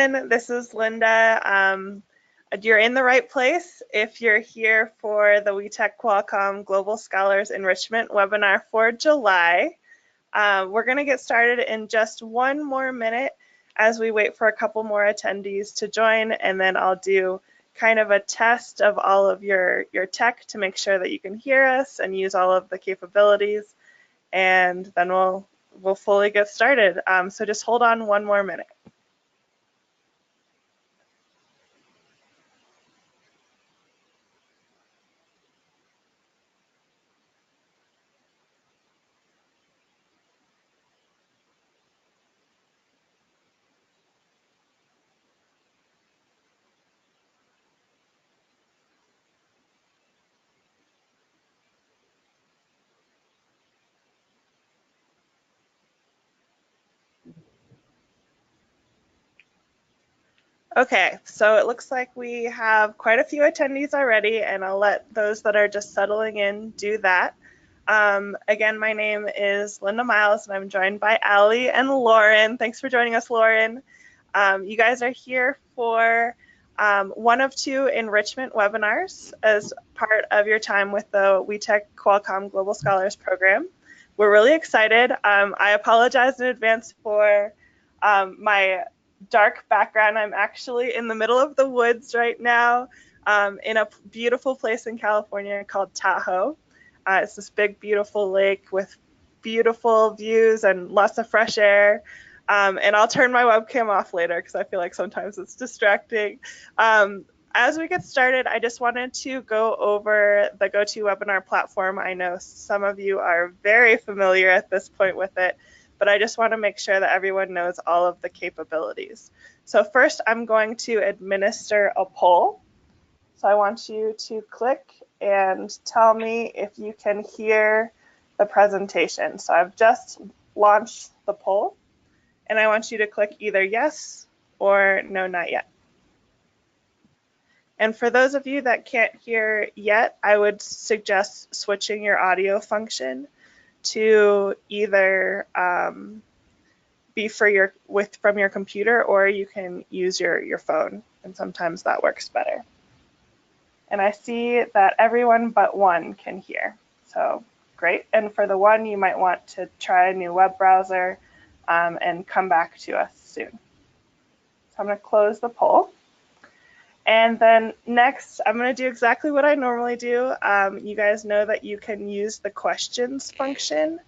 everyone. This is Linda. You're in the right place if you're here for the WeTech Qualcomm Global Scholars Enrichment webinar for July. We're going to get started in just one more minute as we wait for a couple more attendees to join, and then I'll do kind of a test of all of your tech to make sure that you can hear us and use all of the capabilities, and then we'll fully get started. So just hold on one more minute. Okay, so it looks like we have quite a few attendees already, and I'll let those that are just settling in do that. Again, my name is Linda Miles, and I'm joined by Allie and Lauren. Thanks for joining us, Lauren. You guys are here for one of two enrichment webinars as part of your time with the WeTech Qualcomm Global Scholars Program. We're really excited. I apologize in advance for my dark background. I'm actually in the middle of the woods right now in a beautiful place in California called Tahoe. It's this big, beautiful lake with beautiful views and lots of fresh air. And I'll turn my webcam off later because I feel like sometimes it's distracting. As we get started, I just wanted to go over the GoToWebinar platform. I know some of you are very familiar at this point with it, but I just want to make sure that everyone knows all of the capabilities. So first, I'm going to administer a poll. So I want you to click and tell me if you can hear the presentation. So I've just launched the poll, and I want you to click either yes or no, not yet. And for those of you that can't hear yet, I would suggest switching your audio function to either be from your computer, or you can use your phone, and sometimes that works better. And I see that everyone but one can hear, so great. And for the one, you might want to try a new web browser and come back to us soon. So I'm going to close the poll. And then next, I'm going to do exactly what I normally do. You guys know that you can use the questions function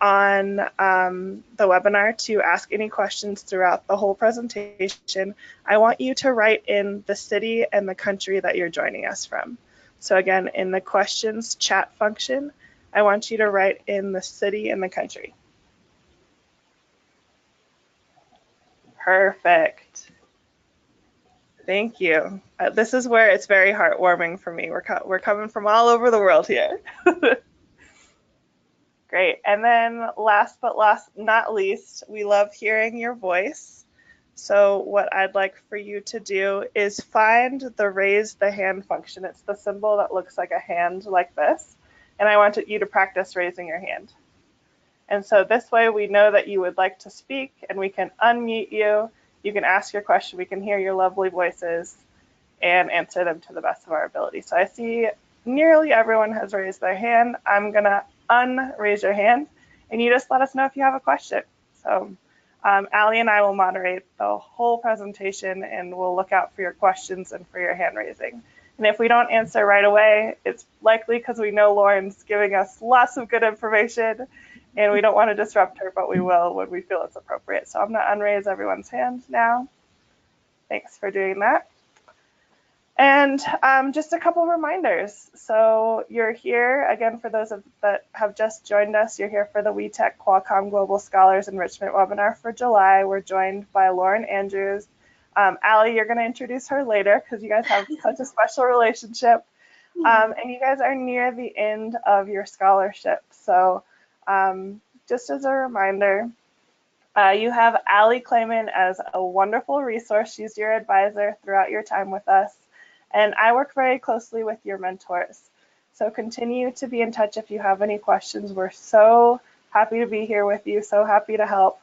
on the webinar to ask any questions throughout the whole presentation. I want you to write in the city and the country that you're joining us from. So again, in the questions chat function, I want you to write in the city and the country. Perfect. Thank you. This is where it's very heartwarming for me. We're coming from all over the world here. Great. And then last but not least, we love hearing your voice. So what I'd like for you to do is find the raise the hand function. It's the symbol that looks like a hand like this. And I want you to practice raising your hand. And so this way we know that you would like to speak, and we can unmute you. You can ask your question. We can hear your lovely voices and answer them to the best of our ability. So I see nearly everyone has raised their hand. I'm going to unraise your hand, and you just let us know if you have a question. So Allie and I will moderate the whole presentation, and we'll look out for your questions and for your hand raising. And if we don't answer right away, it's likely because we know Lauren's giving us lots of good information, and we don't want to disrupt her, but we will when we feel it's appropriate. So I'm going to unraise everyone's hand now. Thanks for doing that. And just a couple reminders. So you're here, again, for those that have just joined us, you're here for the WeTech Qualcomm Global Scholars Enrichment webinar for July. We're joined by Lauren Andrews. Allie, you're going to introduce her later because you guys have such a special relationship. And you guys are near the end of your scholarship. So just as a reminder, you have Allie Clayman as a wonderful resource. She's your advisor throughout your time with us. And I work very closely with your mentors. So continue to be in touch if you have any questions. We're so happy to be here with you, so happy to help.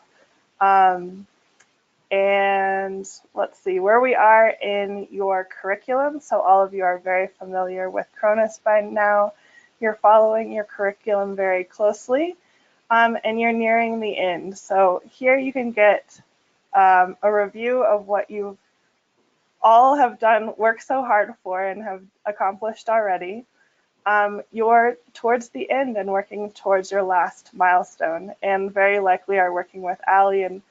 And and let's see where we are in your curriculum. So all of you are very familiar with Cronus by now. You're following your curriculum very closely, and you're nearing the end. So here you can get a review of what you all have done, worked so hard for, and have accomplished already. You're towards the end and working towards your last milestone, and very likely are working with Allie and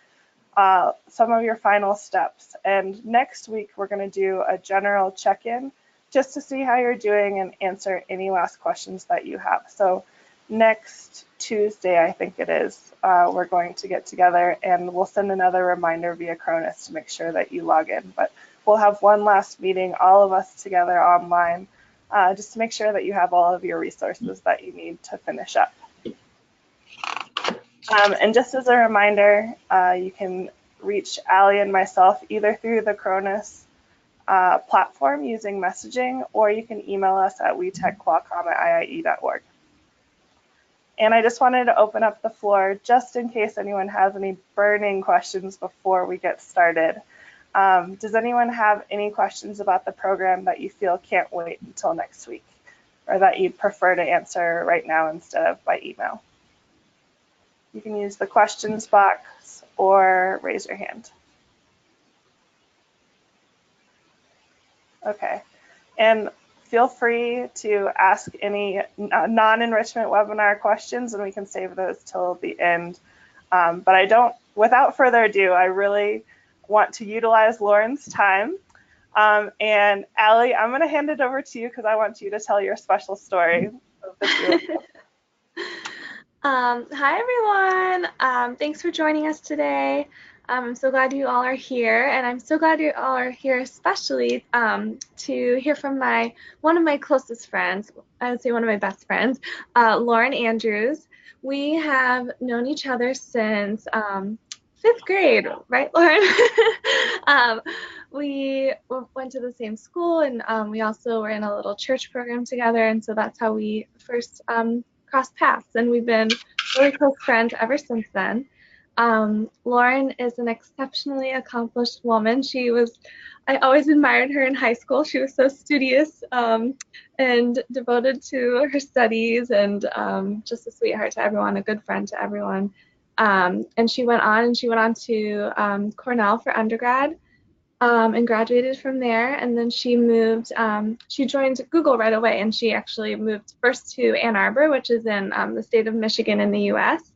some of your final steps. And next week, we're going to do a general check-in just to see how you're doing and answer any last questions that you have. So next Tuesday, I think it is, we're going to get together and we'll send another reminder via Cronus to make sure that you log in. But we'll have one last meeting, all of us together online, just to make sure that you have all of your resources that you need to finish up. And just as a reminder, you can reach Allie and myself either through the Cronus platform using messaging, or you can email us at WeTechQualcomm@iie.org. And I just wanted to open up the floor just in case anyone has any burning questions before we get started. Does anyone have any questions about the program that you feel can't wait until next week, or that you'd prefer to answer right now instead of by email? You can use the questions box or raise your hand. Okay, and feel free to ask any non-enrichment webinar questions, and we can save those till the end. But without further ado, I really want to utilize Lauren's time. And Allie, I'm going to hand it over to you because I want you to tell your special story of the two of them. Hi everyone, thanks for joining us today. I'm so glad you all are here, and I'm so glad you all are here especially to hear from one of my closest friends, I would say one of my best friends, Lauren Andrews. We have known each other since 5th grade, right, Lauren? We went to the same school, and we also were in a little church program together, and so that's how we first crossed paths, and we've been really close friends ever since then. Lauren is an exceptionally accomplished woman. I always admired her in high school. She was so studious and devoted to her studies, and just a sweetheart to everyone, a good friend to everyone. And she went on to Cornell for undergrad. And graduated from there, and then she joined Google right away, and she actually moved first to Ann Arbor, which is in the state of Michigan in the US,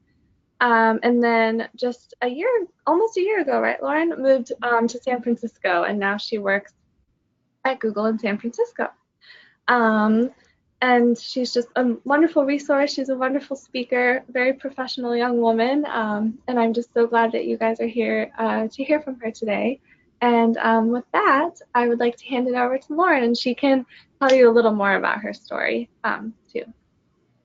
and then just almost a year ago, right, Lauren, moved to San Francisco, and now she works at Google in San Francisco. And she's just a wonderful resource. She's a wonderful speaker, very professional young woman, and I'm just so glad that you guys are here to hear from her today. And with that, I would like to hand it over to Lauren, and she can tell you a little more about her story, too.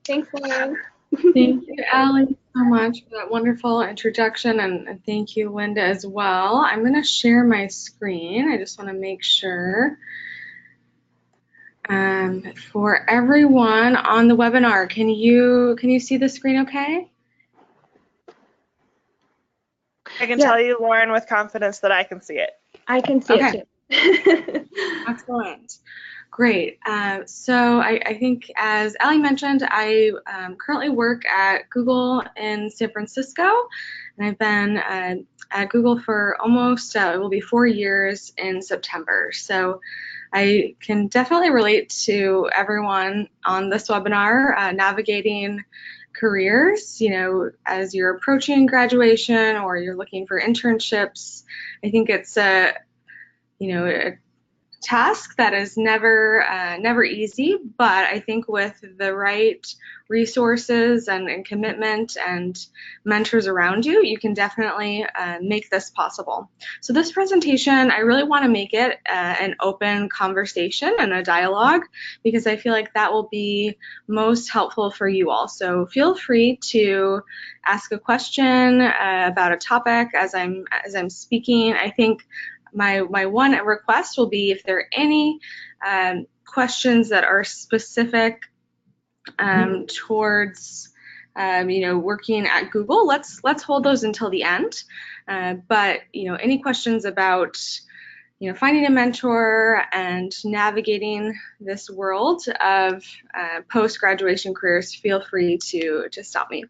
Thanks, Lauren. Thank you, Allie, so much for that wonderful introduction, and thank you, Linda, as well. I'm going to share my screen. I just want to make sure. For everyone on the webinar, can you see the screen okay? I can tell you, Lauren, with confidence that I can see it. I can see it too. Excellent. Great. So I think, as Allie mentioned, I currently work at Google in San Francisco, and I've been at Google for almost, it will be 4 years in September. So I can definitely relate to everyone on this webinar navigating careers, as you're approaching graduation or you're looking for internships. I think it's a task that is never easy, but I think with the right resources and commitment and mentors around you, you can definitely make this possible. So this presentation, I really want to make it an open conversation and a dialogue, because I feel like that will be most helpful for you all. So feel free to ask a question about a topic as I'm speaking. I think my one request will be, if there are any questions that are specific towards working at Google, let's hold those until the end. But any questions about finding a mentor and navigating this world of post-graduation careers, feel free to stop me.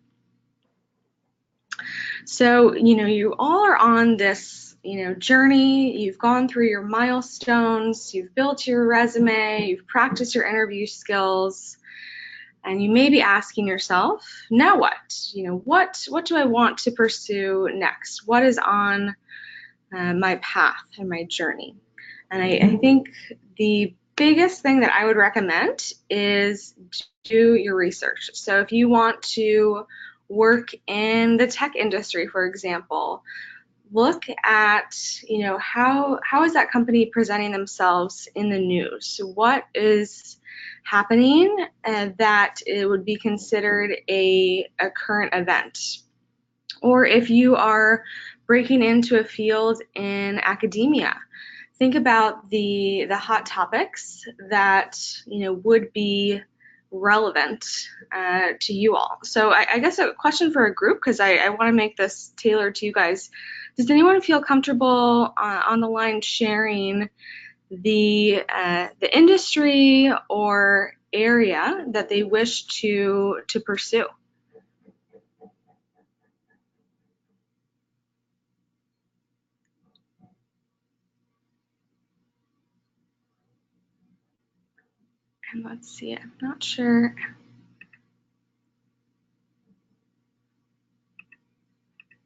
So, you all are on this, journey. You've gone through your milestones, you've built your resume, you've practiced your interview skills, and you may be asking yourself, now what? What do I want to pursue next? What is on my path and my journey? And I think the biggest thing that I would recommend is do your research. So if you want to work in the tech industry, for example, look at, how is that company presenting themselves in the news? What is happening that it would be considered a current event? Or if you are breaking into a field in academia, think about the hot topics that would be relevant to you all. So I guess a question for a group, because I want to make this tailored to you guys. Does anyone feel comfortable on the line sharing the industry or area that they wish to pursue? And let's see, I'm not sure.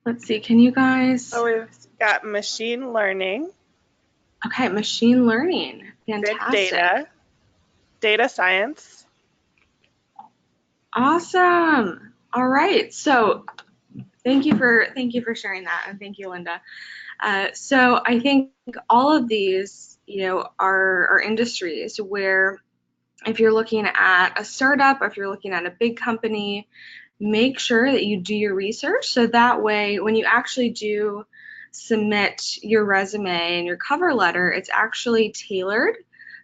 Let's see, can you guys? So we've got machine learning. Okay, machine learning, fantastic. Big data, data science. Awesome. All right, so thank you for sharing that, and thank you, Linda. So I think all of these, are industries where, if you're looking at a startup, or if you're looking at a big company, make sure that you do your research, so that way when you actually do submit your resume and your cover letter, it's actually tailored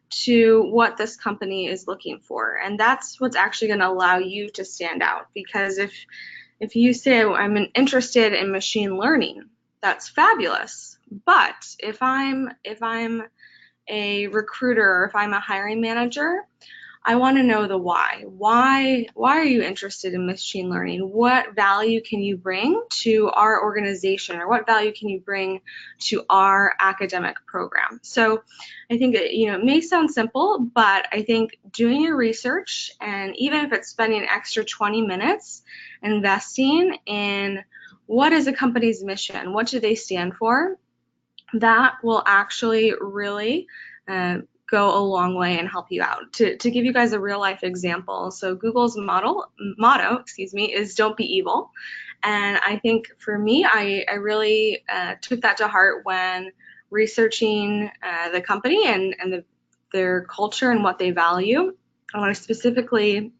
to what this company is looking for. And that's what's actually going to allow you to stand out, because if you say, I'm interested in machine learning, that's fabulous. But if I'm a recruiter, or if I'm a hiring manager, I want to know the why. Why are you interested in machine learning? What value can you bring to our organization, or what value can you bring to our academic program? So I think it may sound simple, but I think doing your research, and even if it's spending an extra 20 minutes investing in what is a company's mission, what do they stand for, that will actually really go a long way and help you out. To give you guys a real life example, so Google's motto, is "Don't be evil," and I think for me, I really took that to heart when researching the company and their culture and what they value. And when I specifically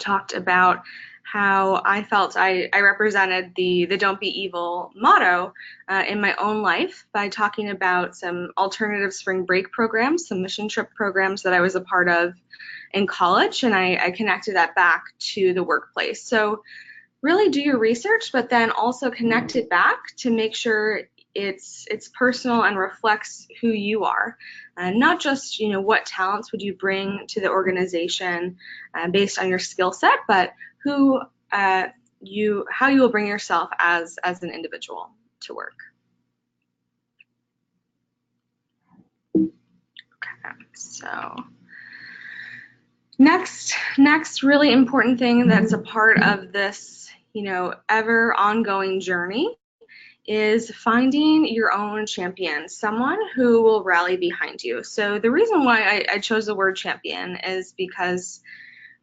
talked about how I felt I represented the "Don't be evil" motto in my own life by talking about some alternative spring break programs, some mission trip programs that I was a part of in college, and I connected that back to the workplace. So really do your research, but then also connect it back to make sure it's personal and reflects who you are, not just what talents would you bring to the organization based on your skill set, but how you will bring yourself as an individual to work. Okay, so next really important thing that's a part of this ever ongoing journey is finding your own champion, someone who will rally behind you. So the reason why I chose the word champion is because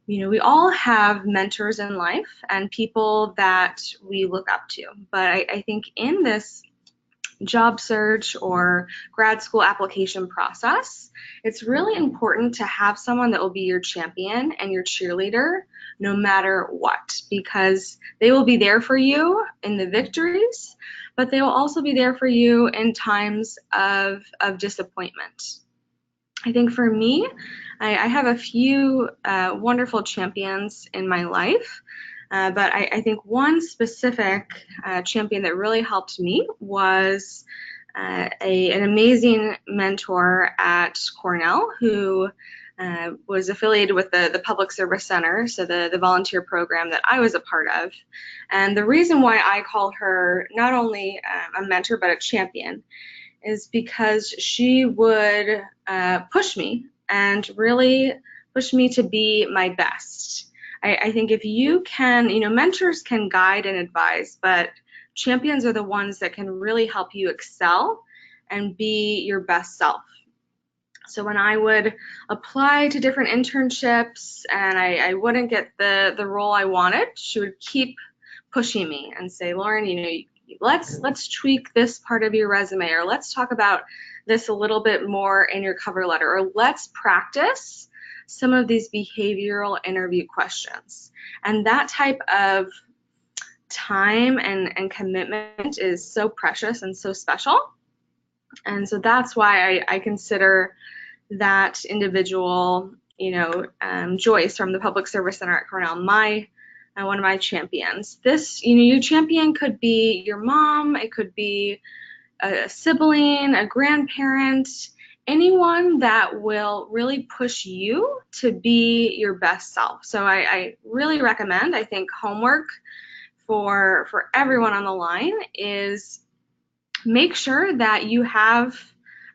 we all have mentors in life and people that we look up to. But I think in this job search or grad school application process, it's really important to have someone that will be your champion and your cheerleader no matter what, because they will be there for you in the victories, but they will also be there for you in times of disappointment. I think for me, I have a few wonderful champions in my life. But I think one specific champion that really helped me was an amazing mentor at Cornell who was affiliated with the Public Service Center, so the volunteer program that I was a part of. And the reason why I call her not only a mentor but a champion is because she would push me and really push me to be my best. I think if you can, mentors can guide and advise, but champions are the ones that can really help you excel and be your best self. So when I would apply to different internships and I wouldn't get the role I wanted, she would keep pushing me and say, Lauren, let's tweak this part of your resume, or let's talk about this a little bit more in your cover letter, or let's practice some of these behavioral interview questions. And that type of time and commitment is so precious and so special. And so that's why I consider that individual, Joyce from the Public Service Center at Cornell, one of my champions. This, your champion could be your mom, it could be a sibling, a grandparent, anyone that will really push you to be your best self. So I really recommend, I think homework for everyone on the line is make sure that you have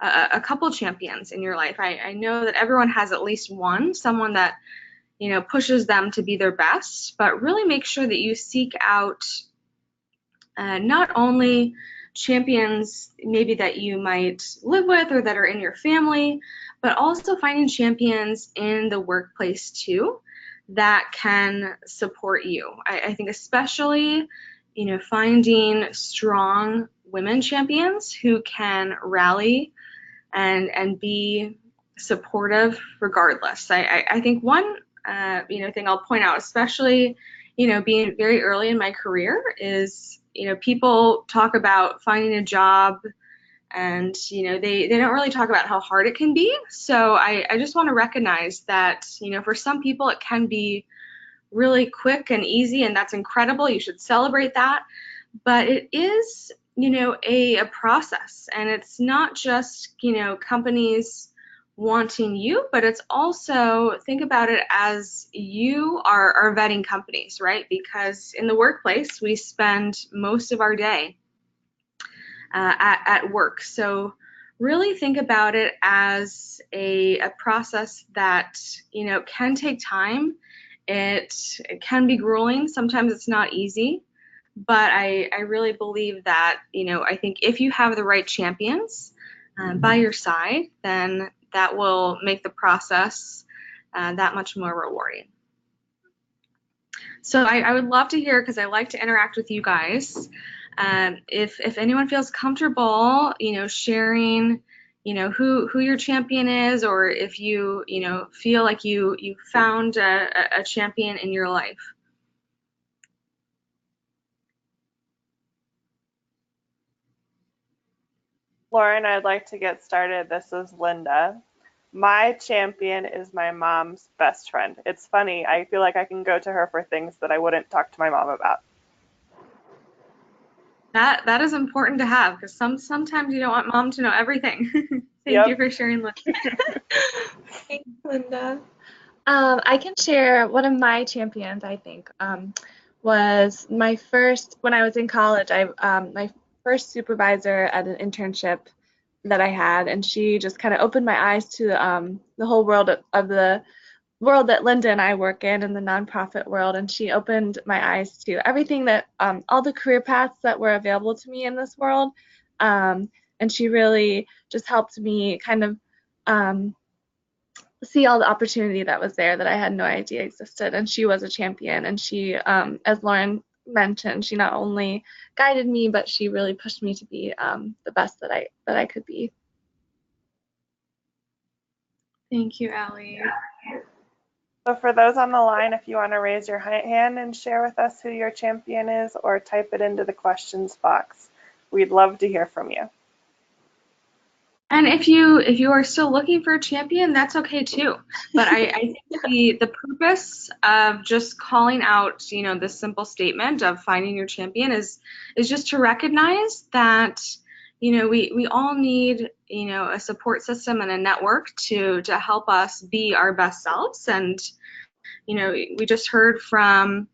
a couple champions in your life. I know that everyone has at least one, someone that pushes them to be their best, but really make sure that you seek out not only champions maybe that you might live with or that are in your family, but also finding champions in the workplace too that can support you. I think especially, finding strong women champions who can rally and be supportive regardless. I think one thing I'll point out, especially being very early in my career, is people talk about finding a job and they don't really talk about how hard it can be. So I just want to recognize that for some people it can be really quick and easy, and that's incredible. You should celebrate that. But it is a process, and it's not just companies wanting you, but it's also, think about it as you are vetting companies, right? Because in the workplace we spend most of our day at work. So really think about it as a process that can take time. It can be grueling. Sometimes it's not easy, but I really believe that I think if you have the right champions by your side, then that will make the process that much more rewarding. So I would love to hear, because I like to interact with you guys, if anyone feels comfortable sharing who your champion is, or if you feel like you found a champion in your life. Lauren, I'd like to get started. This is Linda. My champion is my mom's best friend. It's funny. I feel like I can go to her for things that I wouldn't talk to my mom about. That is important to have, because sometimes you don't want mom to know everything. Thank you for sharing, Linda. Thanks, Linda. I can share one of my champions, I think, was my first, when I was in college, my first supervisor at an internship that I had, and she just kind of opened my eyes to the whole world of the world that Linda and I work in the nonprofit world, and she opened my eyes to everything that all the career paths that were available to me in this world, and she really just helped me kind of see all the opportunity that was there that I had no idea existed. And she was a champion, and she, as Lauren mentioned, she not only guided me, but she really pushed me to be the best that I could be. Thank you, Allie. So for those on the line, if you want to raise your hand and share with us who your champion is, or type it into the questions box, we'd love to hear from you. And if you are still looking for a champion, that's okay too. But I think the purpose of just calling out, this simple statement of finding your champion is just to recognize that, we all need, a support system and a network to help us be our best selves. And, we just heard from,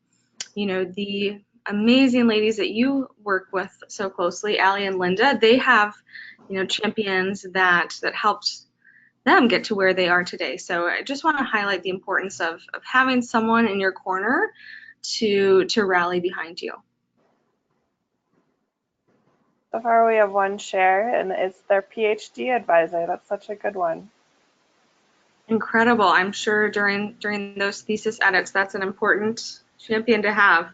the amazing ladies that you work with so closely, Allie and Linda. They have, champions that helped them get to where they are today. So I just want to highlight the importance of having someone in your corner to rally behind you. So far we have one share, and it's their PhD advisor. That's such a good one. Incredible. I'm sure during those thesis edits, that's an important champion to have.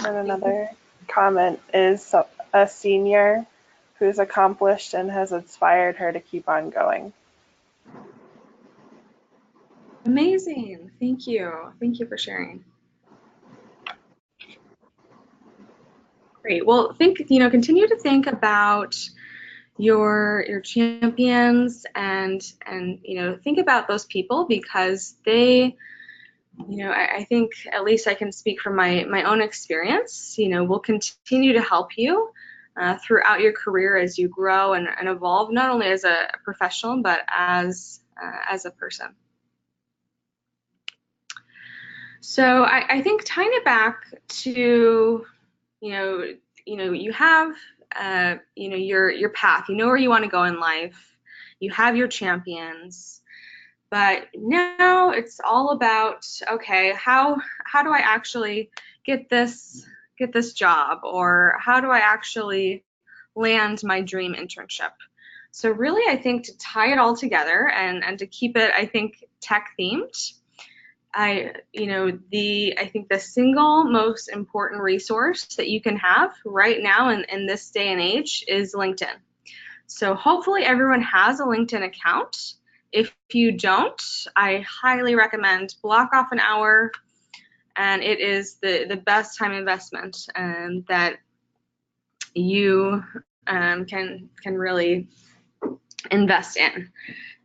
And another comment is a senior who's accomplished and has inspired her to keep on going. Amazing. Thank you. Thank you for sharing. Great. Well, continue to think about your champions and think about those people, because they, I think, at least I can speak from my own experience, will continue to help you throughout your career as you grow and evolve, not only as a professional, but as a person. So I think tying it back to, you have, your path, where you want to go in life, you have your champions, but now it's all about, okay, how do I actually get this job, or how do I actually land my dream internship? So really, I think to tie it all together and to keep it, I think, tech themed, I think the single most important resource that you can have right now in this day and age is LinkedIn. So hopefully everyone has a LinkedIn account. If you don't, I highly recommend block off an hour, and it is the best time investment that you can really invest in.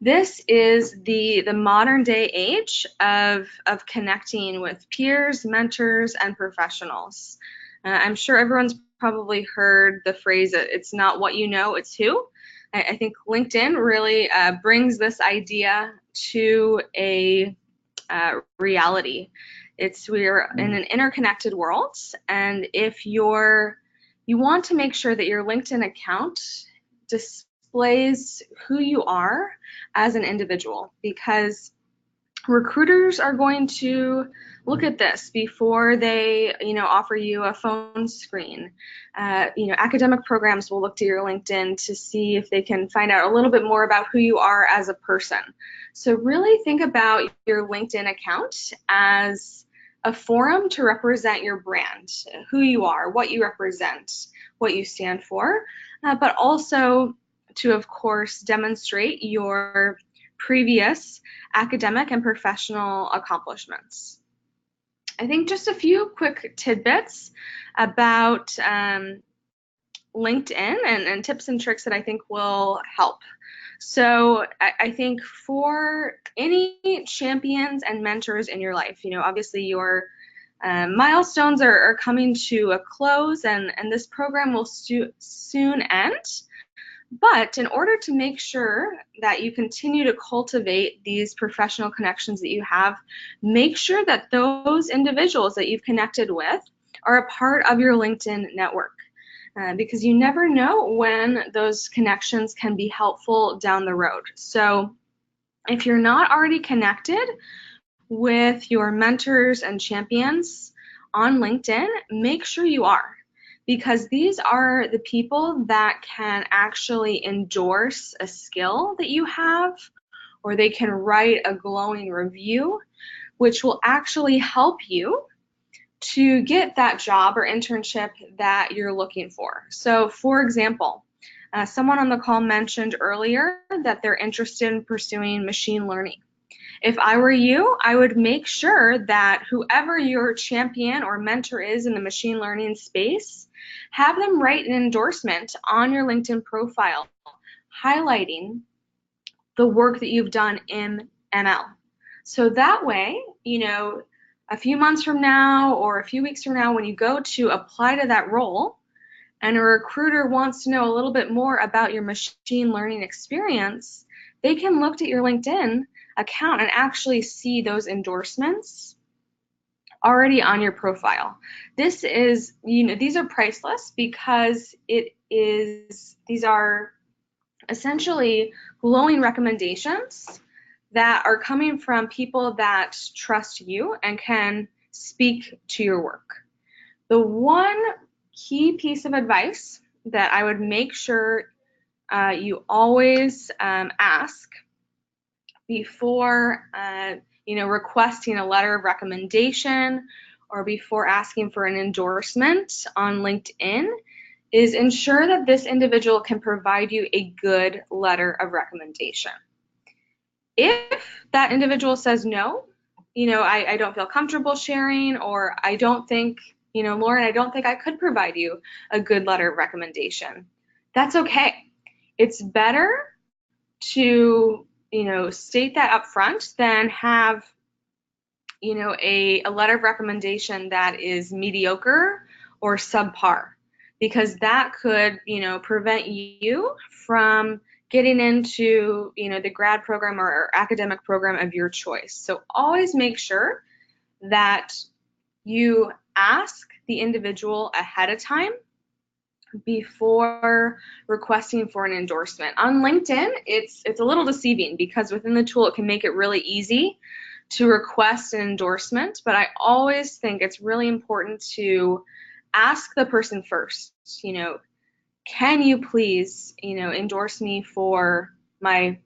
This is the modern day age of connecting with peers, mentors, and professionals. I'm sure everyone's probably heard the phrase, it's not what you know, it's who. I think LinkedIn really brings this idea to a reality. We're in an interconnected world, and if you want to make sure that your LinkedIn account displays who you are as an individual, because recruiters are going to look at this before they offer you a phone screen. Academic programs will look to your LinkedIn to see if they can find out a little bit more about who you are as a person. So really think about your LinkedIn account as a forum to represent your brand, who you are, what you represent, what you stand for, but also to, of course, demonstrate your previous academic and professional accomplishments. I think just a few quick tidbits about LinkedIn and tips and tricks that I think will help. So I think for any champions and mentors in your life, obviously your milestones are coming to a close, and this program will soon end. But in order to make sure that you continue to cultivate these professional connections that you have, make sure that those individuals that you've connected with are a part of your LinkedIn network, because you never know when those connections can be helpful down the road. So if you're not already connected with your mentors and champions on LinkedIn, make sure you are, because these are the people that can actually endorse a skill that you have, or they can write a glowing review, which will actually help you to get that job or internship that you're looking for. So for example, someone on the call mentioned earlier that they're interested in pursuing machine learning. If I were you, I would make sure that whoever your champion or mentor is in the machine learning space, Have them write an endorsement on your LinkedIn profile highlighting the work that you've done in ML. So that way, a few months from now or a few weeks from now, when you go to apply to that role and a recruiter wants to know a little bit more about your machine learning experience, they can look at your LinkedIn account and actually see those endorsements already on your profile. This is, these are priceless because these are essentially glowing recommendations that are coming from people that trust you and can speak to your work. The one key piece of advice that I would make sure you always ask before requesting a letter of recommendation or before asking for an endorsement on LinkedIn is ensure that this individual can provide you a good letter of recommendation. If that individual says no, I don't feel comfortable sharing, or I don't think, Lauren, I don't think I could provide you a good letter of recommendation, that's okay. It's better to, state that up front than have, a letter of recommendation that is mediocre or subpar, because that could, prevent you from getting into, the grad program or academic program of your choice. So always make sure that you ask the individual ahead of time before requesting for an endorsement. On LinkedIn, it's a little deceiving because within the tool it can make it really easy to request an endorsement, but I always think it's really important to ask the person first, can you please, endorse me for my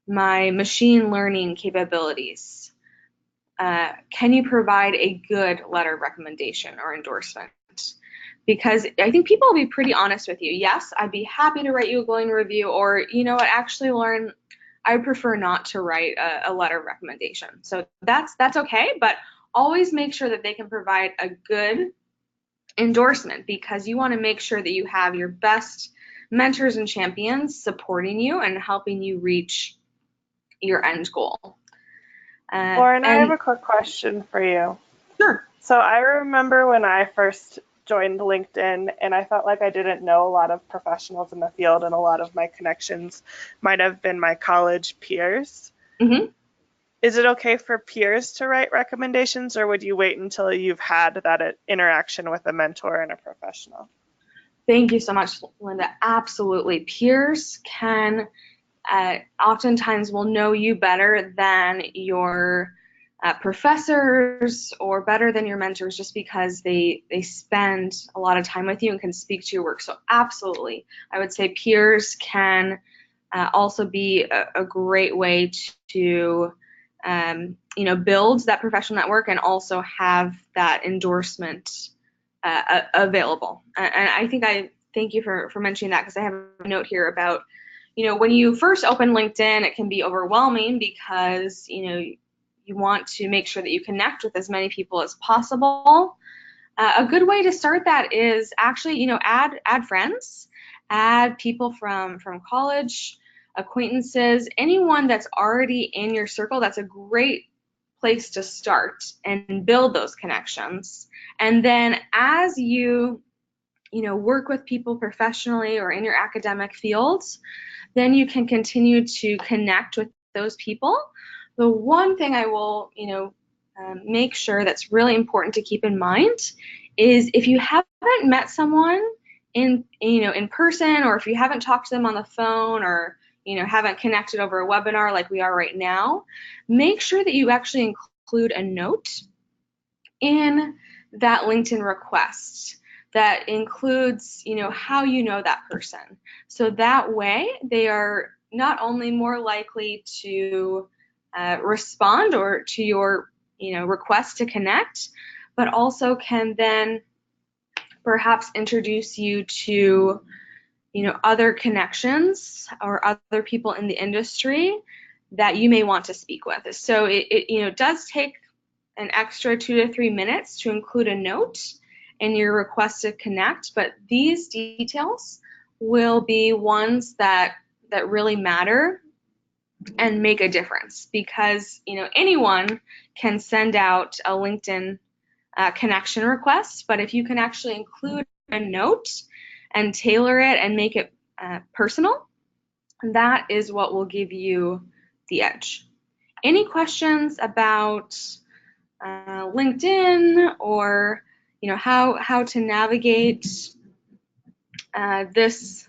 machine learning capabilities? Can you provide a good letter of recommendation or endorsement? Because I think people will be pretty honest with you. Yes, I'd be happy to write you a glowing review, or what, actually, Lauren, I would prefer not to write a letter of recommendation. So that's okay, but always make sure that they can provide a good endorsement, because you want to make sure that you have your best mentors and champions supporting you and helping you reach your end goal. Lauren, I have a quick question for you. Sure. So I remember when I first joined LinkedIn and I felt like I didn't know a lot of professionals in the field, and a lot of my connections might have been my college peers. Mm-hmm. Is it okay for peers to write recommendations, or would you wait until you've had that interaction with a mentor and a professional? Thank you so much, Linda. Absolutely. Peers can oftentimes will know you better than your professors, or better than your mentors, just because they spend a lot of time with you and can speak to your work. So absolutely, I would say peers can also be a great way to build that professional network and also have that endorsement available. And I think I thank you for mentioning that, because I have a note here about, when you first open LinkedIn, it can be overwhelming because, you want to make sure that you connect with as many people as possible. A good way to start that is actually, add friends, add people from college, acquaintances, anyone that's already in your circle. That's a great place to start and build those connections. And then as you, work with people professionally or in your academic fields, then you can continue to connect with those people. The one thing I will, make sure that's really important to keep in mind is, if you haven't met someone in person, or if you haven't talked to them on the phone, or haven't connected over a webinar like we are right now, make sure that you actually include a note in that LinkedIn request that includes, how you know that person. So that way they are not only more likely to respond or to your, request to connect, but also can then perhaps introduce you to, other connections or other people in the industry that you may want to speak with. So it does take an extra 2 to 3 minutes to include a note in your request to connect, but these details will be ones that really matter and make a difference, because anyone can send out a LinkedIn connection request, but if you can actually include a note and tailor it and make it personal, that is what will give you the edge. Any questions about LinkedIn, or how to navigate this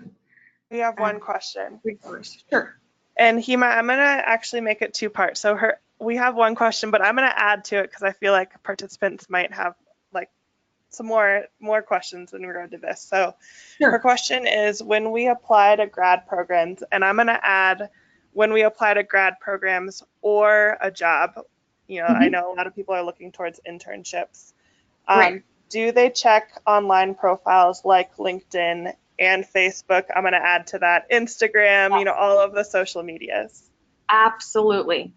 We have one question. resource? Sure. And Hema, I'm going to actually make it two parts. So we have one question, but I'm going to add to it because I feel like participants might have like some more questions in regard to this. So Sure. her question is, when we apply to grad programs, and I'm going to add when we apply to grad programs or a job, I know a lot of people are looking towards internships. Right. Do they check online profiles like LinkedIn and Facebook? I'm going to add to that Instagram, all of the social medias. Absolutely.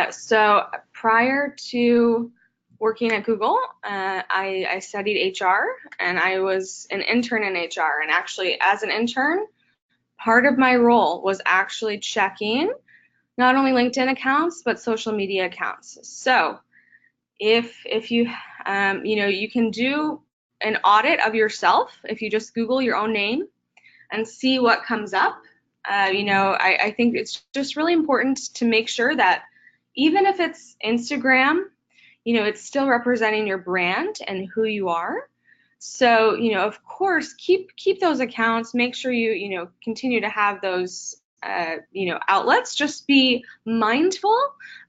So prior to working at Google, I studied HR, and I was an intern in HR. And actually, as an intern, part of my role was actually checking not only LinkedIn accounts, but social media accounts. So if you, you can do an audit of yourself if you just Google your own name and see what comes up. I think it's just really important to make sure that even if it's Instagram, it's still representing your brand and who you are. So, of course, keep those accounts. Make sure you continue to have those, outlets. Just be mindful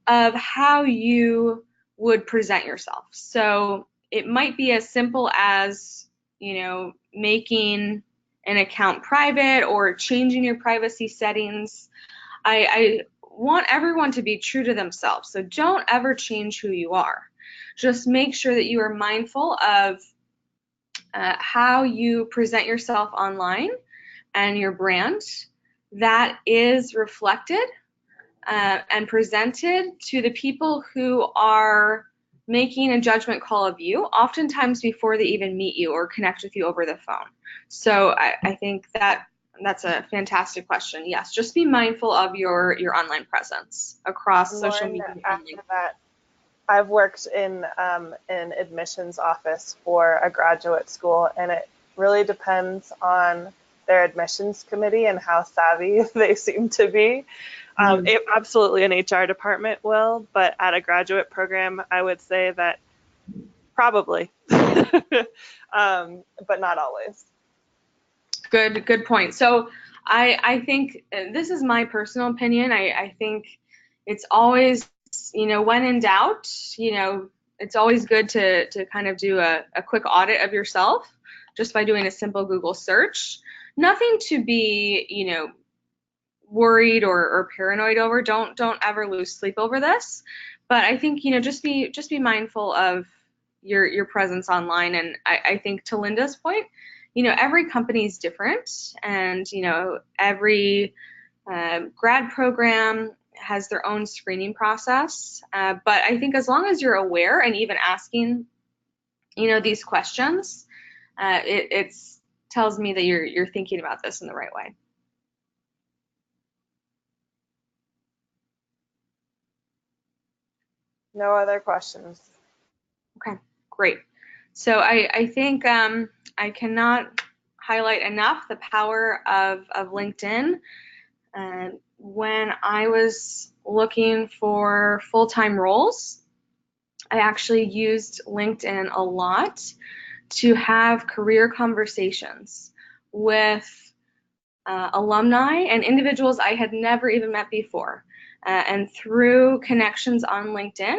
of how you would present yourself. So it might be as simple as, making an account private or changing your privacy settings. I want everyone to be true to themselves. So don't ever change who you are. Just make sure that you are mindful of how you present yourself online and your brand. That is reflected and presented to the people who are making a judgment call of you, oftentimes before they even meet you or connect with you over the phone. So I think that's a fantastic question. Yes, just be mindful of your online presence across social media. After that, I've worked in an admissions office for a graduate school, and it really depends on their admissions committee and how savvy they seem to be. Absolutely an HR department will, but at a graduate program, I would say that probably, but not always. Good point. So I think this is my personal opinion. I think it's always, when in doubt, it's always good to kind of do a quick audit of yourself just by doing a simple Google search. Nothing to be, worried or paranoid over. Don't ever lose sleep over this. But I think, just be mindful of your presence online. And I think, to Linda's point, every company is different, and every grad program has their own screening process. But I think as long as you're aware and even asking, these questions, it tells me that you're thinking about this in the right way. No other questions. Okay, great. So I think I cannot highlight enough the power of LinkedIn. When I was looking for full-time roles, I actually used LinkedIn a lot to have career conversations with alumni and individuals I had never even met before. And through connections on LinkedIn,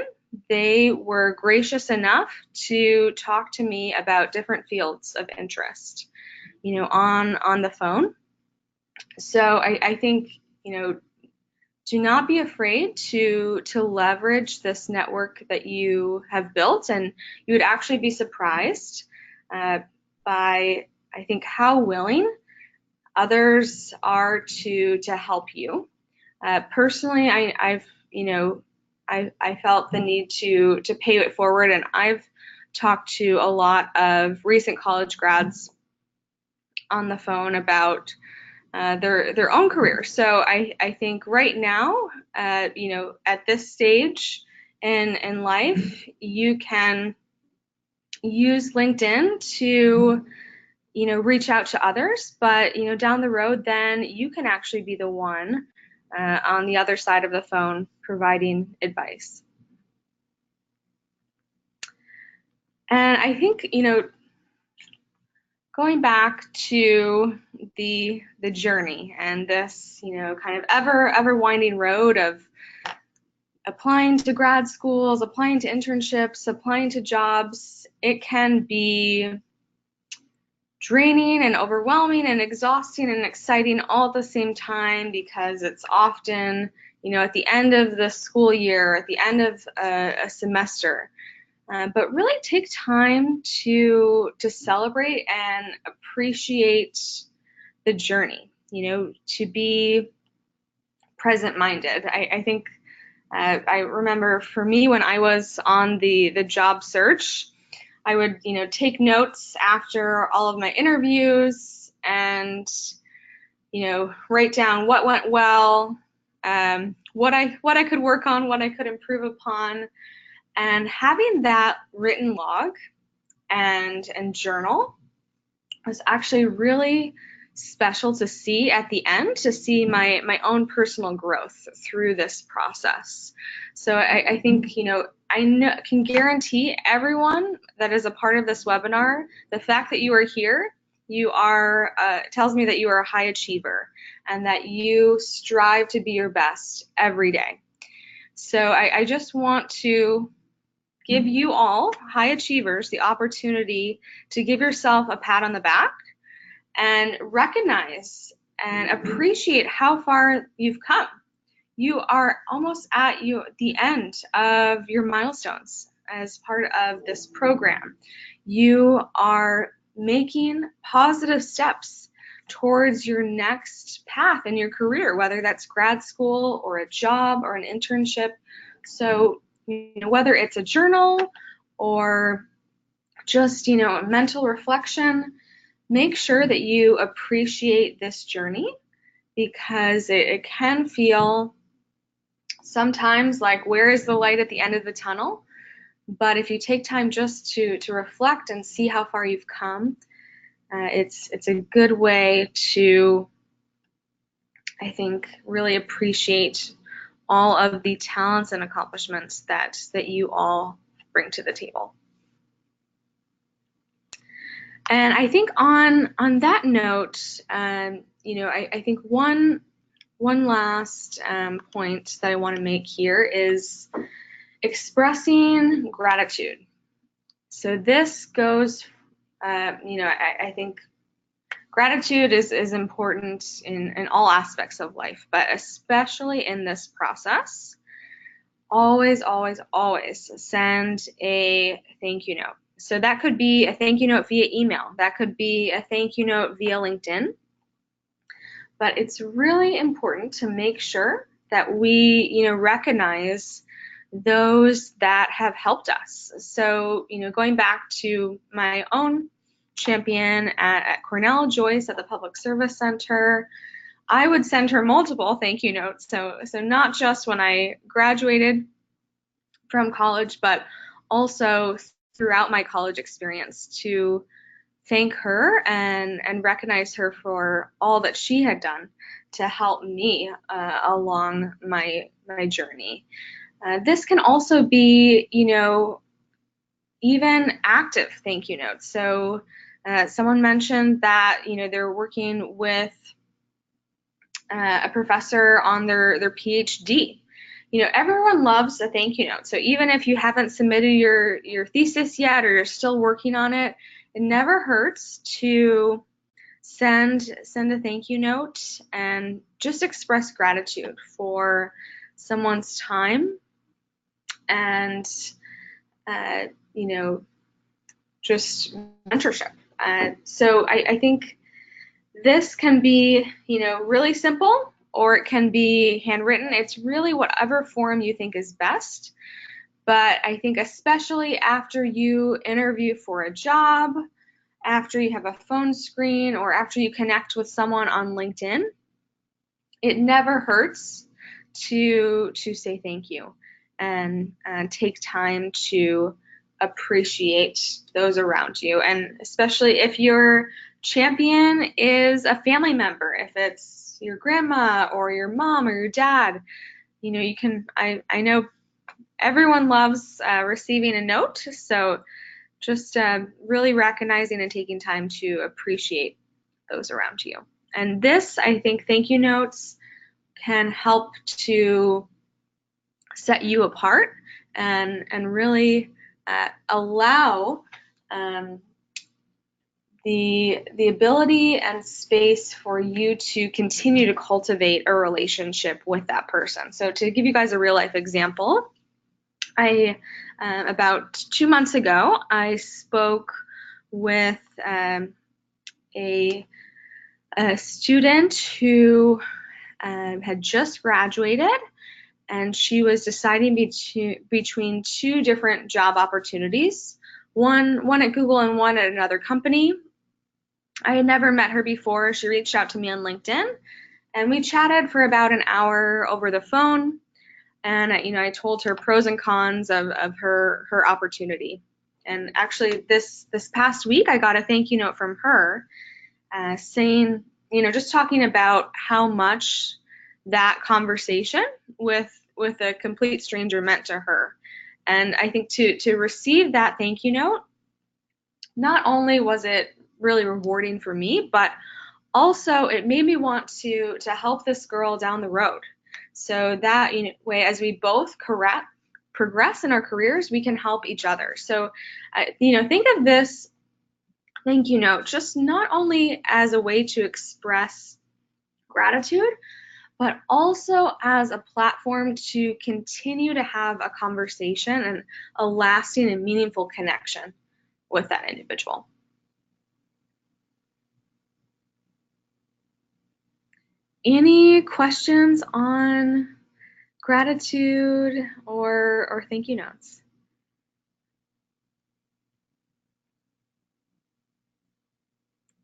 they were gracious enough to talk to me about different fields of interest, on the phone. So I think, do not be afraid to leverage this network that you have built, and you would actually be surprised by, I think, how willing others are to help you. Personally, I felt the need to pay it forward, and I've talked to a lot of recent college grads on the phone about their own career. So I think right now, at this stage in life, you can use LinkedIn to reach out to others, but down the road, then you can actually be the one on the other side of the phone providing advice. And I think going back to the journey and this kind of ever winding road of applying to grad schools, applying to internships, applying to jobs, it can be draining and overwhelming and exhausting and exciting all at the same time, because it's often at the end of the school year, at the end of a semester. But really take time to celebrate and appreciate the journey, to be present-minded. I think I remember for me, when I was on the job search, I would take notes after all of my interviews and write down what went well, what I could work on, what I could improve upon. And having that written log and journal was actually really special to see at the end, to see my own personal growth through this process. So I think, I can guarantee everyone that is a part of this webinar, the fact that you are here, you are, tells me that you are a high achiever and that you strive to be your best every day. So I just want to give you all, high achievers, the opportunity to give yourself a pat on the back and recognize and appreciate how far you've come. You are almost at the end of your milestones as part of this program. You are making positive steps towards your next path in your career, whether that's grad school or a job or an internship. So whether it's a journal or just a mental reflection, make sure that you appreciate this journey, because it can feel sometimes like, where is the light at the end of the tunnel? But if you take time just to reflect and see how far you've come, it's a good way to, I think, really appreciate all of the talents and accomplishments that you all bring to the table. And I think on that note, I think one last point that I want to make here is expressing gratitude. So this goes, I think gratitude is important in all aspects of life, but especially in this process. Always, always, always send a thank you note. So that could be a thank you note via email. That could be a thank you note via LinkedIn. But it's really important to make sure that we, recognize those that have helped us. So, going back to my own champion at Cornell, Joyce, at the Public Service Center, I would send her multiple thank you notes. So not just when I graduated from college, but also throughout my college experience, to thank her and recognize her for all that she had done to help me along my journey. This can also be, even active thank you notes. So someone mentioned that, they're working with a professor on their PhD. Everyone loves a thank you note. So even if you haven't submitted your thesis yet, or you're still working on it, it never hurts to send a thank you note and just express gratitude for someone's time and just mentorship. So I think this can be really simple, or it can be handwritten. It's really whatever form you think is best. But I think especially after you interview for a job, after you have a phone screen, or after you connect with someone on LinkedIn, it never hurts to say thank you and take time to appreciate those around you. And especially if your champion is a family member, if it's your grandma or your mom or your dad, you can, I know everyone loves receiving a note, so just really recognizing and taking time to appreciate those around you. And this, I think, thank you notes can help to set you apart and really allow the ability and space for you to continue to cultivate a relationship with that person. So to give you guys a real life example, about 2 months ago, I spoke with a student who had just graduated, and she was deciding between two different job opportunities, one at Google and one at another company. I had never met her before. She reached out to me on LinkedIn, and we chatted for about an hour over the phone. And I told her pros and cons of her opportunity. And actually, this past week, I got a thank you note from her saying, just talking about how much that conversation with a complete stranger meant to her. And I think to receive that thank you note, not only was it really rewarding for me, but also it made me want to help this girl down the road. So that way, as we both progress in our careers, we can help each other. So, think of this thank you note just not only as a way to express gratitude, but also as a platform to continue to have a conversation and a lasting and meaningful connection with that individual. Any questions on gratitude or thank you notes?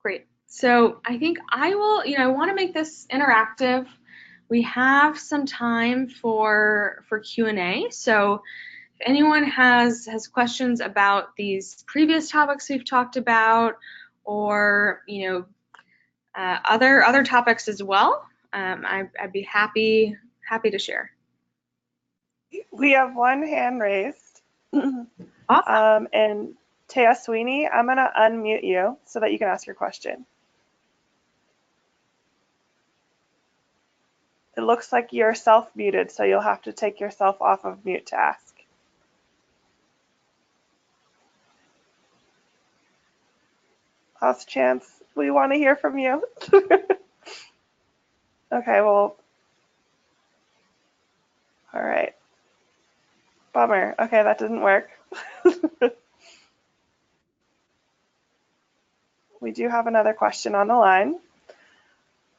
Great. So I think I will, I want to make this interactive. We have some time for Q&A. So if anyone has questions about these previous topics we've talked about, or other topics as well, I'd be happy to share. We have one hand raised. Awesome. And Taya Sweeney, I'm going to unmute you so that you can ask your question. It looks like you're self-muted, so you'll have to take yourself off of mute to ask. Last chance. We want to hear from you. Okay, well, all right. Bummer. Okay, that didn't work. We do have another question on the line.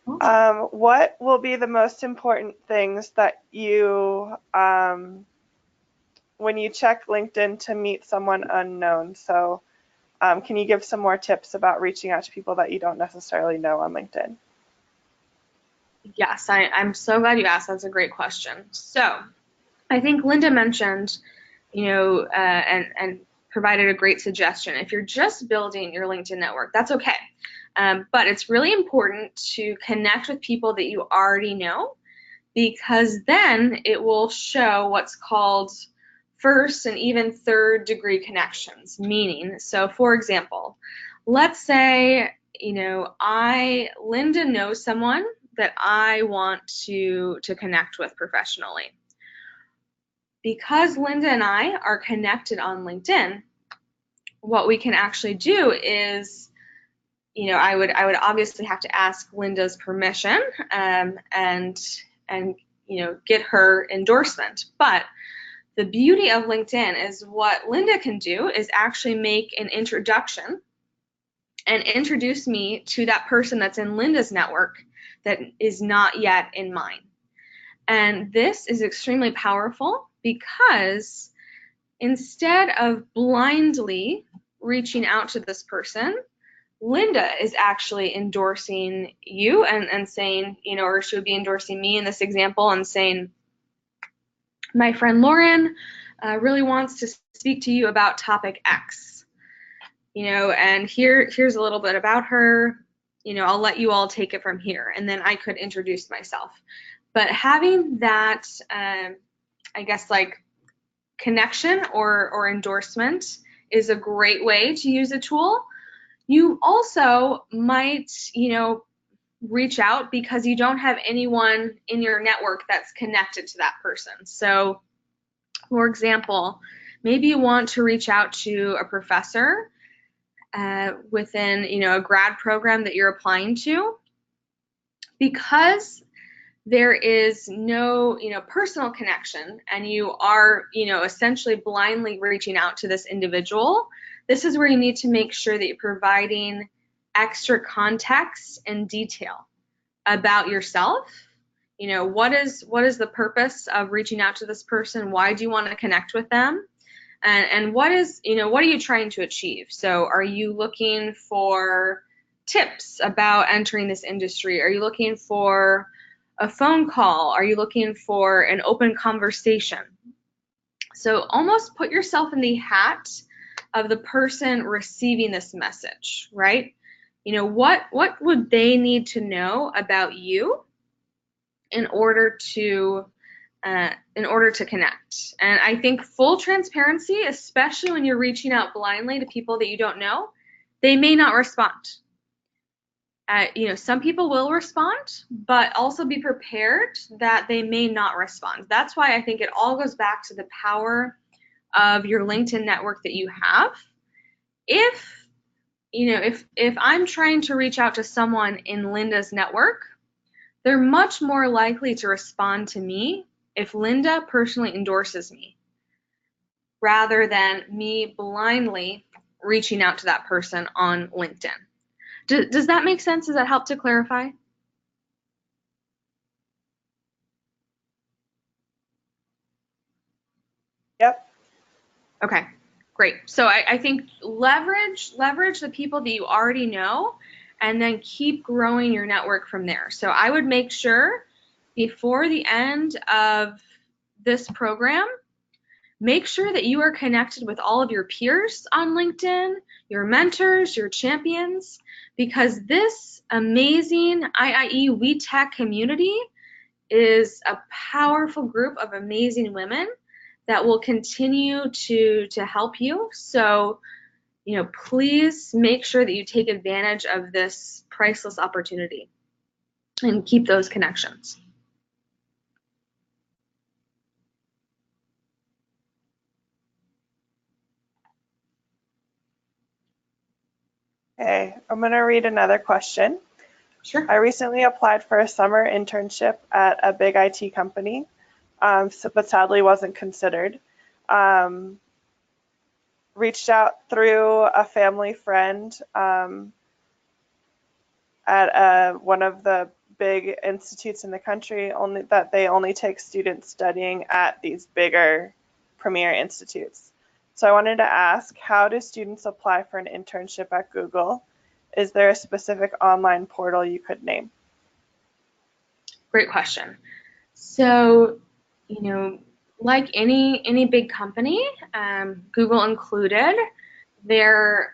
What will be the most important things that you, when you check LinkedIn to meet someone unknown? So can you give some more tips about reaching out to people that you don't necessarily know on LinkedIn? Yes, I'm so glad you asked. That's a great question. So I think Linda mentioned, and provided a great suggestion. If you're just building your LinkedIn network, that's okay. But it's really important to connect with people that you already know, because then it will show what's called first and even third degree connections. Meaning, so for example, let's say, Linda knows someone that I want to connect with professionally. Because Linda and I are connected on LinkedIn, what we can actually do is, I would obviously have to ask Linda's permission and get her endorsement. But the beauty of LinkedIn is what Linda can do is actually make an introduction and introduce me to that person that's in Linda's network that is not yet in mine. And this is extremely powerful because instead of blindly reaching out to this person, Linda is actually endorsing you and saying, or she would be endorsing me in this example and saying, my friend Lauren really wants to speak to you about topic X, and here's a little bit about her, I'll let you all take it from here, and then I could introduce myself. But having that, I guess, like connection or endorsement is a great way to use a tool. You also might, reach out because you don't have anyone in your network that's connected to that person. So, for example, maybe you want to reach out to a professor within, a grad program that you're applying to, because there is no, personal connection, and you are, essentially blindly reaching out to this individual. This is where you need to make sure that you're providing extra context and detail about yourself. What is the purpose of reaching out to this person? Why do you want to connect with them? And what are you trying to achieve? So are you looking for tips about entering this industry? Are you looking for a phone call? Are you looking for an open conversation? So almost put yourself in the hat of the person receiving this message, right? What would they need to know about you in order to connect? And I think full transparency, especially when you're reaching out blindly to people that you don't know, they may not respond. Some people will respond, but also be prepared that they may not respond. That's why I think it all goes back to the power of your LinkedIn network that you have. If I'm trying to reach out to someone in Linda's network, they're much more likely to respond to me if Linda personally endorses me, rather than me blindly reaching out to that person on LinkedIn. Does that make sense? Does that help to clarify? Yep. Okay, great. So I think leverage the people that you already know, and then keep growing your network from there. So I would make sure before the end of this program, make sure that you are connected with all of your peers on LinkedIn, your mentors, your champions, because this amazing IIE WeTech community is a powerful group of amazing women that will continue to help you. So, please make sure that you take advantage of this priceless opportunity and keep those connections. Okay, I'm going to read another question. Sure. I recently applied for a summer internship at a big IT company, but sadly wasn't considered. Reached out through a family friend at one of the big institutes in the country, only that they only take students studying at these bigger premier institutes. So I wanted to ask, how do students apply for an internship at Google? Is there a specific online portal you could name? Great question. So, like any big company, Google included, there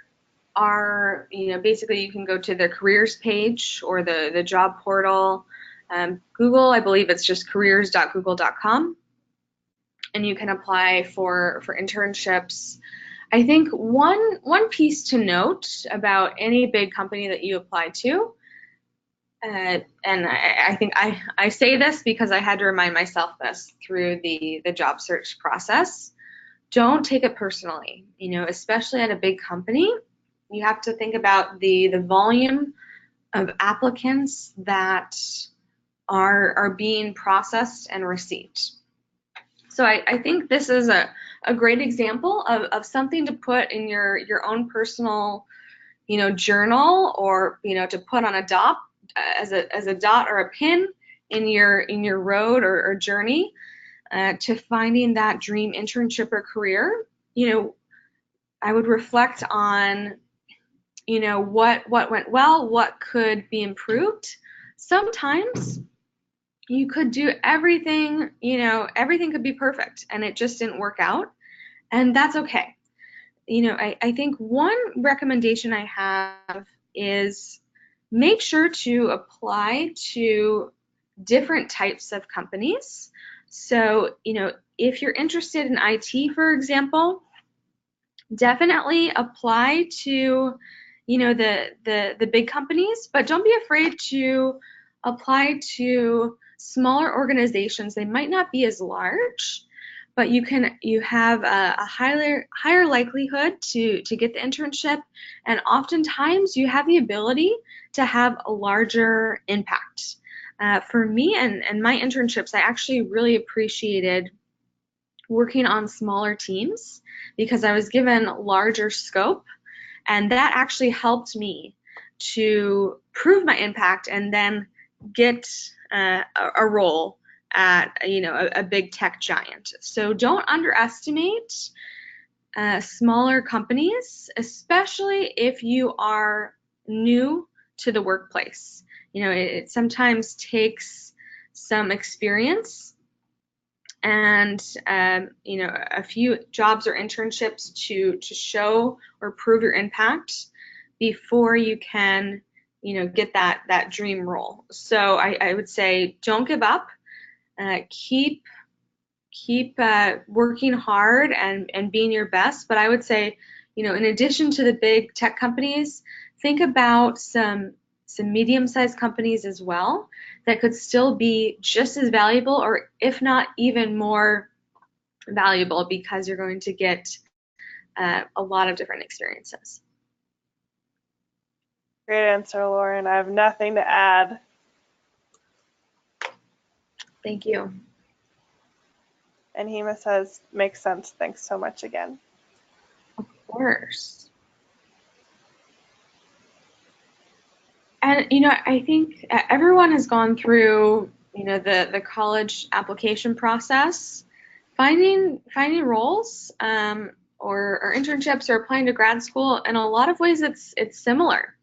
are, basically you can go to the careers page or the job portal. Google, I believe it's just careers.google.com, and you can apply for internships. I think one piece to note about any big company that you apply to, and I think I say this because I had to remind myself this through the job search process. Don't take it personally, especially at a big company. You have to think about the volume of applicants that are being processed and received. So I think this is a great example of something to put in your own personal, journal, or, to put on a dot as a dot or a pin in your road or journey to finding that dream internship or career. I would reflect on, what went well, what could be improved. Sometimes you could do everything, everything could be perfect and it just didn't work out, and that's okay. I think one recommendation I have is make sure to apply to different types of companies. So, if you're interested in IT, for example, definitely apply to, the big companies, but don't be afraid to apply to smaller organizations. They might not be as large, but you have a higher likelihood to get the internship, and oftentimes you have the ability to have a larger impact. For me and my internships, I actually really appreciated working on smaller teams because I was given larger scope, and that actually helped me to prove my impact and then get a role at a big tech giant. So don't underestimate smaller companies, especially if you are new to the workplace. It sometimes takes some experience and a few jobs or internships to show or prove your impact before you can get that dream role. So I would say don't give up. Keep working hard and being your best. But I would say, in addition to the big tech companies, think about some medium-sized companies as well that could still be just as valuable, or if not even more valuable, because you're going to get a lot of different experiences. Great answer, Lauren. I have nothing to add. Thank you. And Hema says, makes sense. Thanks so much again. Of course. And, I think everyone has gone through, the college application process. Finding roles or internships or applying to grad school, in a lot of ways it's similar.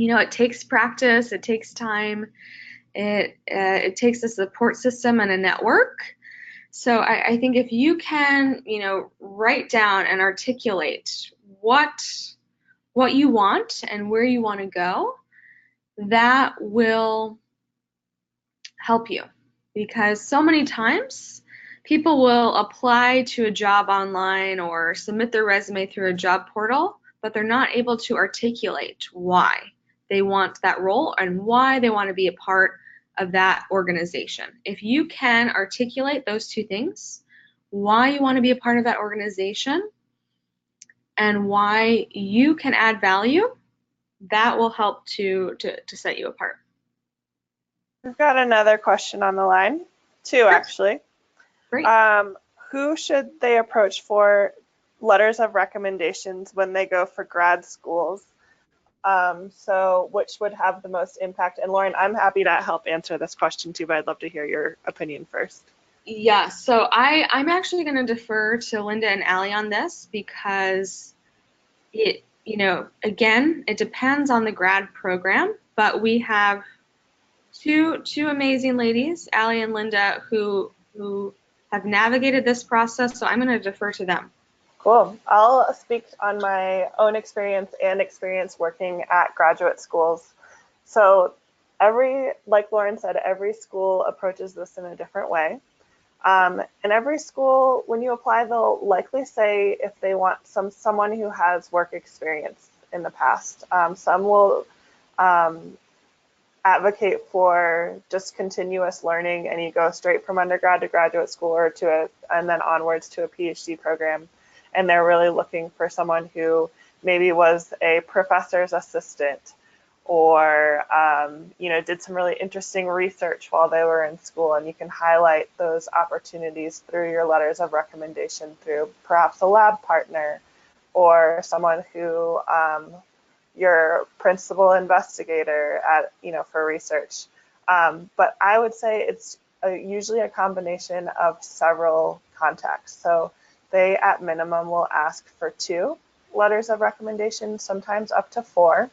It takes practice, it takes time, it takes a support system and a network. So I think if you can, write down and articulate what you want and where you want to go, that will help you, because so many times people will apply to a job online or submit their resume through a job portal, but they're not able to articulate why they want that role and why they want to be a part of that organization. If you can articulate those two things, why you want to be a part of that organization and why you can add value, that will help to set you apart. We've got another question on the line, two actually. Great. Who should they approach for letters of recommendations when they go for grad schools? So which would have the most impact? And Lauren, I'm happy to help answer this question too, but I'd love to hear your opinion first. Yeah, so I'm actually going to defer to Linda and Allie on this, because it, again, it depends on the grad program, but we have two amazing ladies, Allie and Linda, who have navigated this process, so I'm going to defer to them. Cool. I'll speak on my own experience and experience working at graduate schools. So like Lauren said, every school approaches this in a different way. And every school, when you apply, they'll likely say if they want someone who has work experience in the past. Some will advocate for just continuous learning, and you go straight from undergrad to graduate school or and then onwards to a PhD program. And they're really looking for someone who maybe was a professor's assistant or did some really interesting research while they were in school, and you can highlight those opportunities through your letters of recommendation through perhaps a lab partner or someone who your principal investigator at for research. But I would say it's usually a combination of several contacts. So they at minimum will ask for 2 letters of recommendation, sometimes up to 4,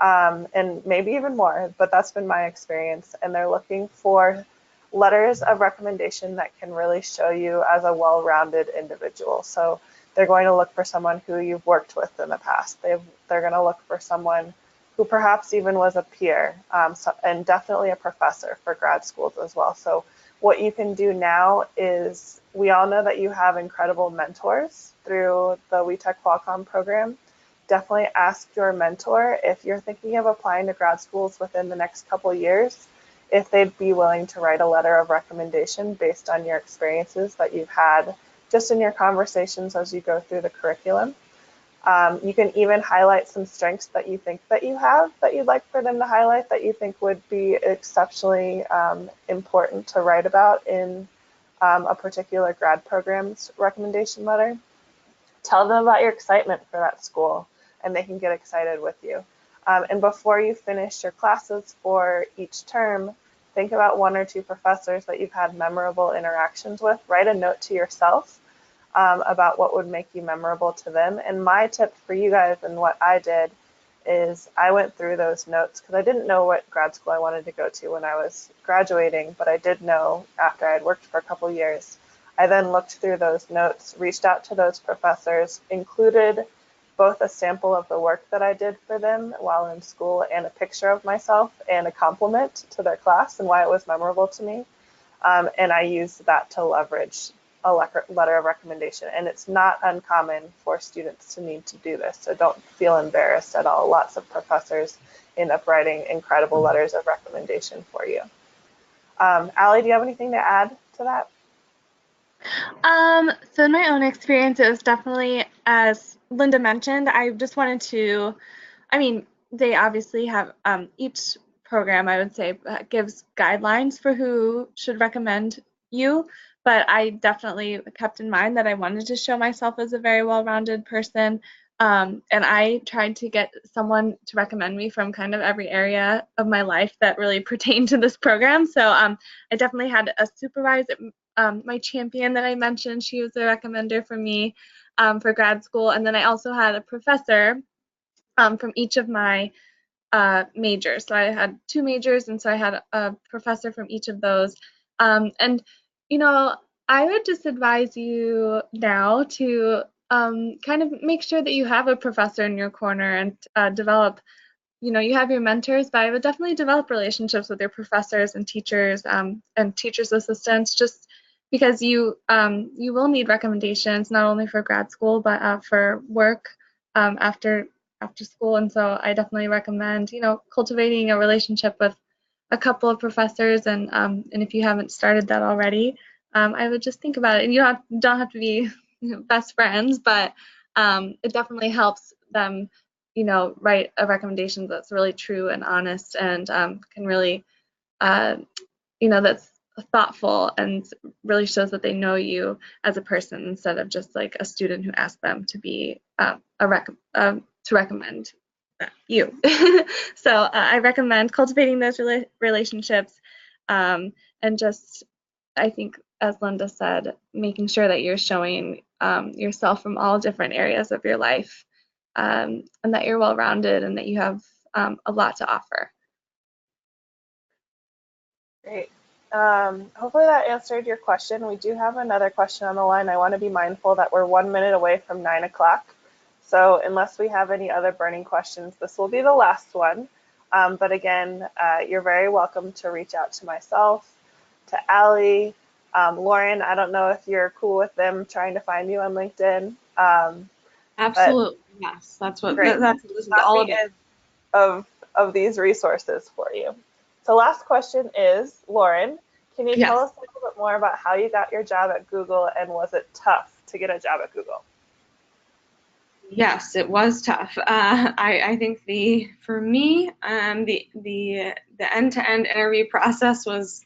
and maybe even more, but that's been my experience. And they're looking for letters of recommendation that can really show you as a well-rounded individual. So they're going to look for someone who you've worked with in the past. They're going to look for someone who perhaps even was a peer, and definitely a professor for grad schools as well. So what you can do now is, we all know that you have incredible mentors through the WeTech Qualcomm program. Definitely ask your mentor, if you're thinking of applying to grad schools within the next couple years, if they'd be willing to write a letter of recommendation based on your experiences that you've had just in your conversations as you go through the curriculum. You can even highlight some strengths that you think that you have that you'd like for them to highlight, that you think would be exceptionally important to write about in a particular grad program's recommendation letter. Tell them about your excitement for that school, and they can get excited with you. And before you finish your classes for each term, think about 1 or 2 professors that you've had memorable interactions with. Write a note to yourself about what would make you memorable to them. And my tip for you guys, and what I did, is I went through those notes, because I didn't know what grad school I wanted to go to when I was graduating, but I did know after I had worked for a couple years. I then looked through those notes, reached out to those professors, included both a sample of the work that I did for them while in school and a picture of myself and a compliment to their class and why it was memorable to me. And I used that to leverage a letter of recommendation. And it's not uncommon for students to need to do this, so don't feel embarrassed at all. Lots of professors end up writing incredible letters of recommendation for you. Allie, do you have anything to add to that? So in my own experience, it was definitely, as Linda mentioned, I just wanted to, I mean, they obviously have, each program, I would say, gives guidelines for who should recommend you, but I definitely kept in mind that I wanted to show myself as a very well-rounded person. And I tried to get someone to recommend me from kind of every area of my life that really pertained to this program. So I definitely had a supervisor, my champion that I mentioned, she was a recommender for me for grad school. And then I also had a professor from each of my majors. So I had 2 majors, and so I had a professor from each of those. And, you know, I would just advise you now to kind of make sure that you have a professor in your corner and develop, you have your mentors, but I would definitely develop relationships with your professors and teachers assistants, just because you will need recommendations not only for grad school but for work after school. And so I definitely recommend cultivating a relationship with a couple of professors, and if you haven't started that already, I would just think about it. And you don't have to be best friends, but it definitely helps them write a recommendation that's really true and honest, and can really, uh, that's thoughtful and really shows that they know you as a person, instead of just like a student who asked them to be to recommend you. So I recommend cultivating those relationships, and just, I think, as Linda said, making sure that you're showing yourself from all different areas of your life, and that you're well-rounded and that you have a lot to offer. Great. Hopefully that answered your question. We do have another question on the line. I want to be mindful that we're 1 minute away from 9 o'clock. So unless we have any other burning questions, this will be the last one. But again, you're very welcome to reach out to myself, to Allie, Lauren. I don't know if you're cool with them trying to find you on LinkedIn. Absolutely, yes. That's what this is all about. Of these resources for you. So last question is, Lauren, can you tell us a little bit more about how you got your job at Google, and was it tough to get a job at Google? Yes, it was tough. I think for me, the end-to-end interview process was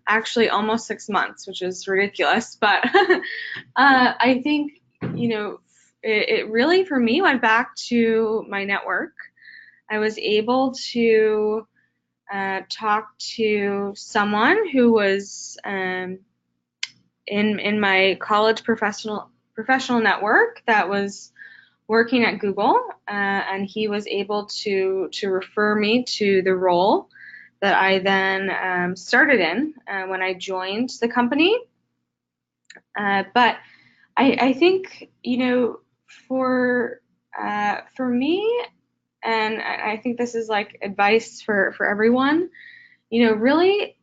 actually almost 6 months, which is ridiculous. But I think, it really, for me, went back to my network. I was able to talk to someone who was in my college professional professional network that was working at Google, and he was able to refer me to the role that I then started in when I joined the company. But I think, for me, and I think this is like advice for everyone, really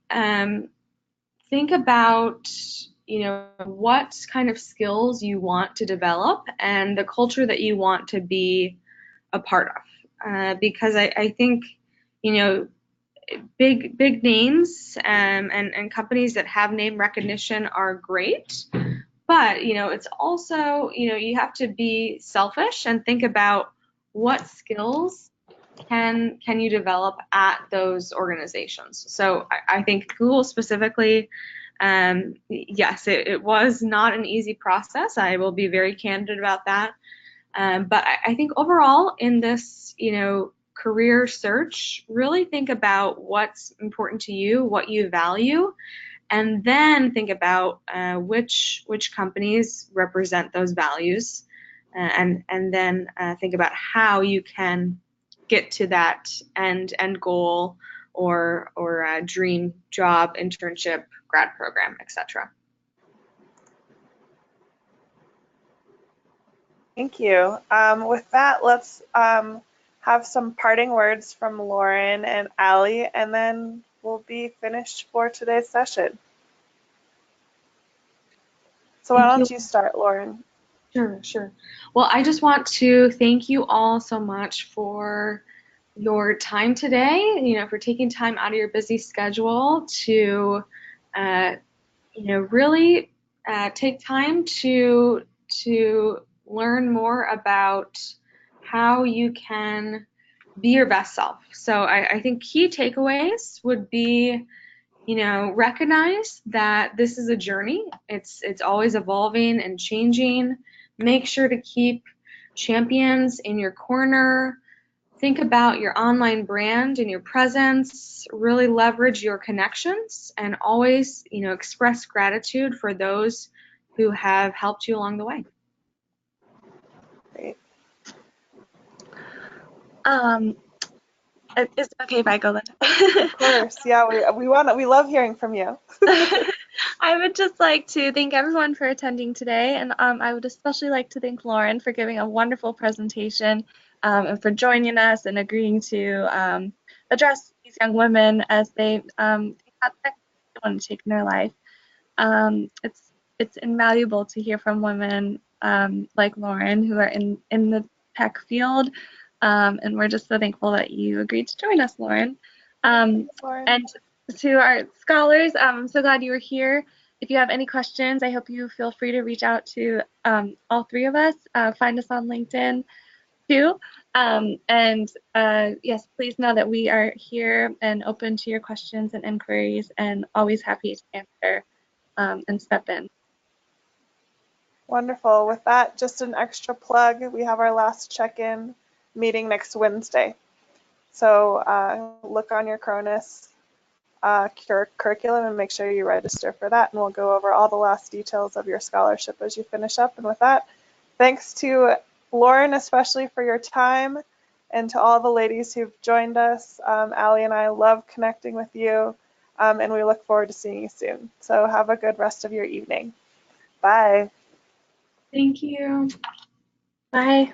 think about, what kind of skills you want to develop and the culture that you want to be a part of. Because I think, big names and companies that have name recognition are great, but it's also, you have to be selfish and think about what skills can you develop at those organizations. So I think Google specifically, yes, it was not an easy process. I will be very candid about that. But I think overall in this, career search, really think about what's important to you, what you value, and then think about which companies represent those values, and then think about how you can get to that end goal or dream job, internship, grad program, etc. Thank you. With that, let's have some parting words from Lauren and Allie, and then we'll be finished for today's session. So why don't you start, Lauren? Sure. Well, I just want to thank you all so much for your time today, for taking time out of your busy schedule to, really take time to learn more about how you can be your best self. So I think key takeaways would be, recognize that this is a journey. It's always evolving and changing. Make sure to keep champions in your corner. Think about your online brand and your presence. Really leverage your connections and always, express gratitude for those who have helped you along the way. Great. Is it okay if I go then? Of course, yeah. We love hearing from you. I would just like to thank everyone for attending today, and I would especially like to thank Lauren for giving a wonderful presentation, and for joining us and agreeing to address these young women as they think about the next step they want to take in their life. It's invaluable to hear from women like Lauren who are in the tech field, and we're just so thankful that you agreed to join us, Lauren. Thanks, Lauren. And to our scholars, I'm so glad you were here. If you have any questions, I hope you feel free to reach out to all three of us. Find us on LinkedIn too. Yes, please know that we are here and open to your questions and inquiries, and always happy to answer and step in. Wonderful. With that, just an extra plug. We have our last check-in meeting next Wednesday. So look on your Cronus curriculum and make sure you register for that, and we'll go over all the last details of your scholarship as you finish up. And with that, thanks to Lauren especially for your time, and to all the ladies who've joined us. Allie and I love connecting with you, and we look forward to seeing you soon. So have a good rest of your evening. Bye. Thank you. Bye.